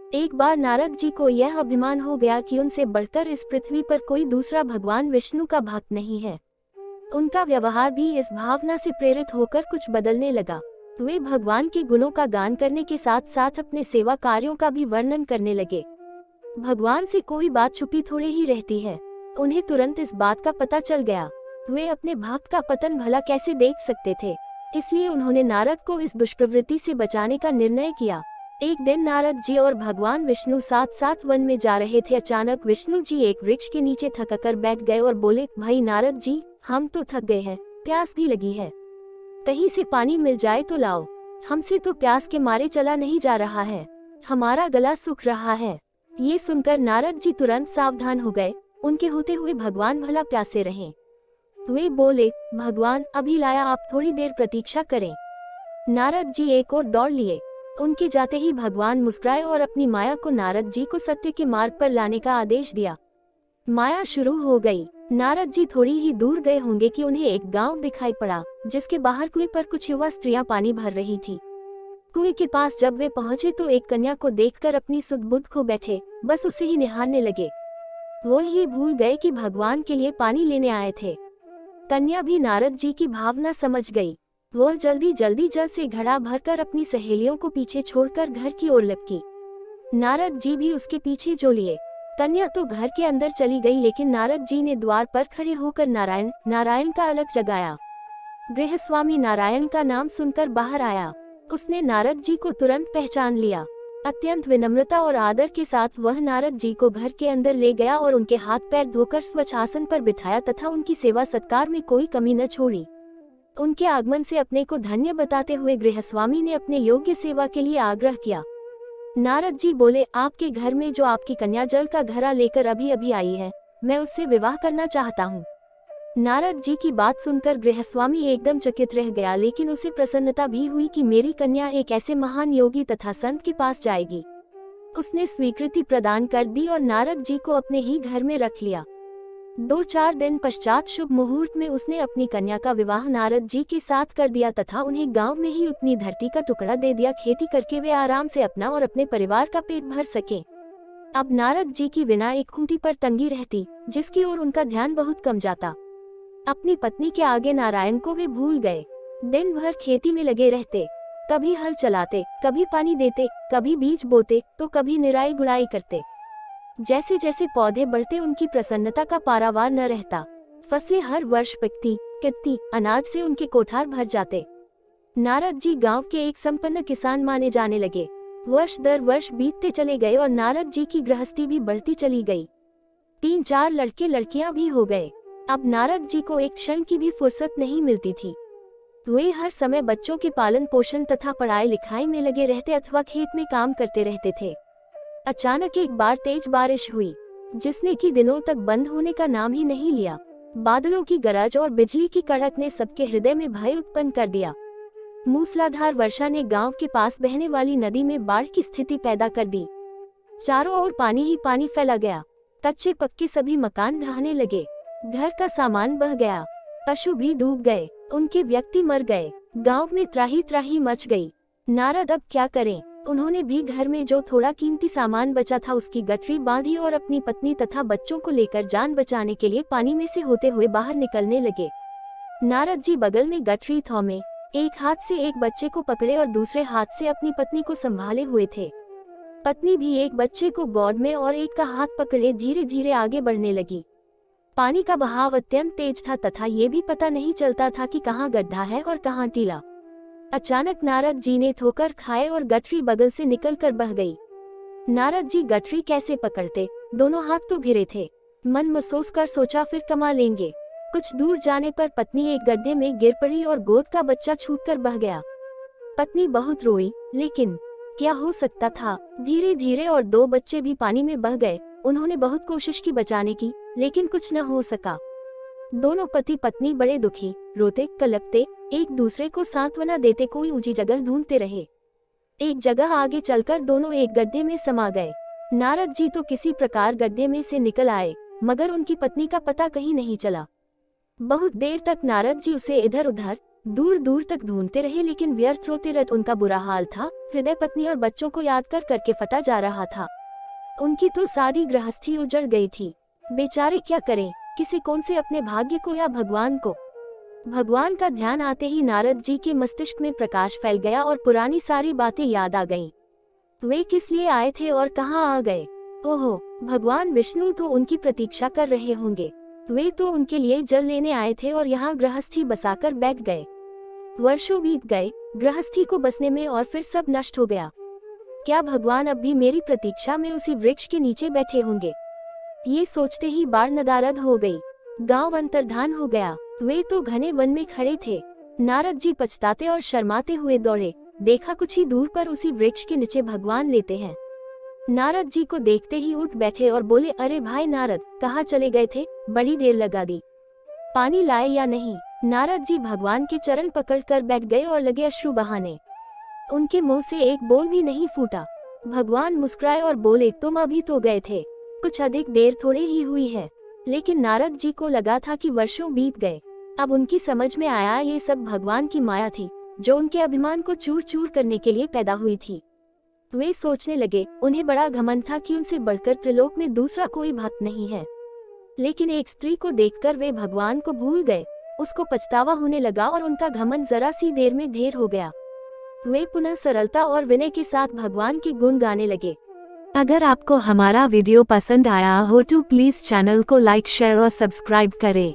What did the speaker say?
एक बार नारद जी को यह अभिमान हो गया कि उनसे बढ़कर इस पृथ्वी पर कोई दूसरा भगवान विष्णु का भक्त नहीं है। उनका व्यवहार भी इस भावना से प्रेरित होकर कुछ बदलने लगा। वे भगवान के गुणों का गान करने के साथ साथ अपने सेवा कार्यों का भी वर्णन करने लगे। भगवान से कोई बात छुपी थोड़ी ही रहती है। उन्हें तुरंत इस बात का पता चल गया। वे अपने भक्त का पतन भला कैसे देख सकते थे, इसलिए उन्होंने नारद को इस दुष्प्रवृत्ति से बचाने का निर्णय किया। एक दिन नारद जी और भगवान विष्णु साथ साथ वन में जा रहे थे। अचानक विष्णु जी एक वृक्ष के नीचे थककर बैठ गए और बोले, भाई नारद जी, हम तो थक गए हैं, प्यास भी लगी है, कहीं से पानी मिल जाए तो लाओ। हमसे तो प्यास के मारे चला नहीं जा रहा है, हमारा गला सूख रहा है। ये सुनकर नारद जी तुरंत सावधान हो गए। उनके होते हुए भगवान भला प्यासे रहें। वे बोले, भगवान अभी लाया, आप थोड़ी देर प्रतीक्षा करें। नारद जी एक और दौड़ लिए। उनके जाते ही भगवान मुस्कुराए और अपनी माया को नारद जी को सत्य के मार्ग पर लाने का आदेश दिया। माया शुरू हो गई। नारद जी थोड़ी ही दूर गए होंगे कि उन्हें एक गांव दिखाई पड़ा, जिसके बाहर कुएं पर कुछ युवा स्त्रियां पानी भर रही थी। कुएं के पास जब वे पहुंचे तो एक कन्या को देखकर अपनी सुध बुध खो बैठे, बस उसे ही निहारने लगे। वो ये भूल गए कि भगवान के लिए पानी लेने आए थे। कन्या भी नारद जी की भावना समझ गई। वह जल्दी जल्दी जल से घड़ा भरकर अपनी सहेलियों को पीछे छोड़कर घर की ओर लपकी। नारद जी भी उसके पीछे जो लिए। कन्या तो घर के अंदर चली गई, लेकिन नारद जी ने द्वार पर खड़े होकर नारायण नारायण का अलग जगाया। गृहस्वामी नारायण का नाम सुनकर बाहर आया। उसने नारद जी को तुरंत पहचान लिया। अत्यंत विनम्रता और आदर के साथ वह नारद जी को घर के अंदर ले गया और उनके हाथ पैर धोकर स्वच्छ आसन पर बिठाया तथा उनकी सेवा सत्कार में कोई कमी न छोड़ी। उनके आगमन से अपने को धन्य बताते हुए गृहस्वामी ने अपने योग्य सेवा के लिए आग्रह किया। नारद जी बोले, आपके घर में जो आपकी कन्या जल का घड़ा लेकर अभी अभी आई है, मैं उससे विवाह करना चाहता हूँ। नारद जी की बात सुनकर गृहस्वामी एकदम चकित रह गया, लेकिन उसे प्रसन्नता भी हुई कि मेरी कन्या एक ऐसे महान योगी तथा संत के पास जाएगी। उसने स्वीकृति प्रदान कर दी और नारद जी को अपने ही घर में रख लिया। 2-4 दिन पश्चात शुभ मुहूर्त में उसने अपनी कन्या का विवाह नारद जी के साथ कर दिया तथा उन्हें गांव में ही उतनी धरती का टुकड़ा दे दिया, खेती करके वे आराम से अपना और अपने परिवार का पेट भर सके। अब नारद जी की बिना एक खूंटी पर तंगी रहती, जिसकी ओर उनका ध्यान बहुत कम जाता। अपनी पत्नी के आगे नारायण को वे भूल गए। दिन भर खेती में लगे रहते, कभी हल चलाते, कभी पानी देते, कभी बीज बोते तो कभी निराई गुड़ाई करते। जैसे जैसे पौधे बढ़ते उनकी प्रसन्नता का पारावार न रहता। फसलें हर वर्ष पकती, अनाज से उनके कोठार भर जाते। नारद जी गांव के एक संपन्न किसान माने जाने लगे। वर्ष दर वर्ष बीतते चले गए और नारद जी की गृहस्थी भी बढ़ती चली गई। 3-4 लड़के लड़कियां भी हो गए। अब नारद जी को एक क्षण की भी फुर्सत नहीं मिलती थी। वे हर समय बच्चों के पालन पोषण तथा पढ़ाई लिखाई में लगे रहते अथवा खेत में काम करते रहते थे। अचानक एक बार तेज बारिश हुई, जिसने कि दिनों तक बंद होने का नाम ही नहीं लिया। बादलों की गरज और बिजली की कड़क ने सबके हृदय में भय उत्पन्न कर दिया। मूसलाधार वर्षा ने गांव के पास बहने वाली नदी में बाढ़ की स्थिति पैदा कर दी। चारों ओर पानी ही पानी फैला गया। कच्चे पक्के सभी मकान ढहने लगे। घर का सामान बह गया। पशु भी डूब गए, उनके व्यक्ति मर गए। गांव में त्राही त्राही मच गई। नारद अब क्या करें? उन्होंने भी घर में जो थोड़ा कीमती सामान बचा था उसकी गठरी बांधी और अपनी पत्नी तथा बच्चों को लेकर जान बचाने के लिए पानी में से होते हुए बाहर निकलने लगे। नारद जी बगल में गठरी थौमे, एक हाथ से एक बच्चे को पकड़े और दूसरे हाथ से अपनी पत्नी को संभाले हुए थे। पत्नी भी एक बच्चे को गोद में और एक का हाथ पकड़े धीरे धीरे आगे बढ़ने लगी। पानी का बहाव अत्यंत तेज था तथा ये भी पता नहीं चलता था कि कहाँ गड्ढा है और कहाँ टीला। अचानक नारद जी ने ठोकर खाए और गठरी बगल से निकलकर बह गई। नारद जी गठरी कैसे पकड़ते? दोनों हाथ तो घिरे थे। मन महसूस कर सोचा फिर कमा लेंगे। कुछ दूर जाने पर पत्नी एक गड्ढे में गिर पड़ी और गोद का बच्चा छूटकर बह गया। पत्नी बहुत रोई, लेकिन क्या हो सकता था? धीरे धीरे और 2 बच्चे भी पानी में बह गए। उन्होंने बहुत कोशिश की बचाने की, लेकिन कुछ न हो सका। दोनों पति पत्नी बड़े दुखी, रोते कलपते, एक दूसरे को सांत्वना देते कोई ऊंची जगह ढूंढते रहे। एक जगह आगे चलकर दोनों एक गड्ढे में समा गए। नारद जी तो किसी प्रकार गड्ढे में से निकल आए, मगर उनकी पत्नी का पता कहीं नहीं चला। बहुत देर तक नारद जी उसे इधर उधर दूर दूर तक ढूंढते रहे, लेकिन व्यर्थ रोते रत उनका बुरा हाल था। हृदय पत्नी और बच्चों को याद कर करके फटा जा रहा था। उनकी तो सारी गृहस्थी उजड़ गई थी। बेचारे क्या करें, किसे कौन से अपने भाग्य को या भगवान को। भगवान का ध्यान आते ही नारद जी के मस्तिष्क में प्रकाश फैल गया और पुरानी सारी बातें याद आ गईं। वे किस लिए आए थे और कहाँ आ गए। ओहो, भगवान विष्णु तो उनकी प्रतीक्षा कर रहे होंगे। वे तो उनके लिए जल लेने आए थे और यहाँ गृहस्थी बसाकर बैठ गए। वर्षों बीत गए गृहस्थी को बसने में और फिर सब नष्ट हो गया। क्या भगवान अब भी मेरी प्रतीक्षा में उसी वृक्ष के नीचे बैठे होंगे। ये सोचते ही बाढ़ नदारद हो गई। गांव अंतर्धान हो गया। वे तो घने वन में खड़े थे। नारद जी पछताते और शर्माते हुए दौड़े। देखा कुछ ही दूर पर उसी वृक्ष के नीचे भगवान लेटे हैं। नारद जी को देखते ही उठ बैठे और बोले, अरे भाई नारद, कहाँ चले गए थे, बड़ी देर लगा दी, पानी लाए या नहीं। नारद जी भगवान के चरण पकड़कर बैठ गए और लगे अश्रु बहाने। उनके मुंह से एक बोल भी नहीं फूटा। भगवान मुस्कुराए और बोले, तुम अभी तो गए थे, कुछ अधिक देर थोड़ी ही हुई है। लेकिन नारद जी को लगा था कि वर्षों बीत गए। अब उनकी समझ में आया ये सब भगवान की माया थी, जो उनके अभिमान को चूर चूर करने के लिए पैदा हुई थी। वे सोचने लगे, उन्हें बड़ा घमंड था कि उनसे बढ़कर त्रिलोक में दूसरा कोई भक्त नहीं है। लेकिन एक स्त्री को देखकर वे भगवान को भूल गए। उसको पछतावा होने लगा और उनका घमंड जरा सी देर में ढेर हो गया। वे पुनः सरलता और विनय के साथ भगवान के गुण गाने लगे। अगर आपको हमारा वीडियो पसंद आया हो तो प्लीज चैनल को लाइक, शेयर और सब्सक्राइब करें।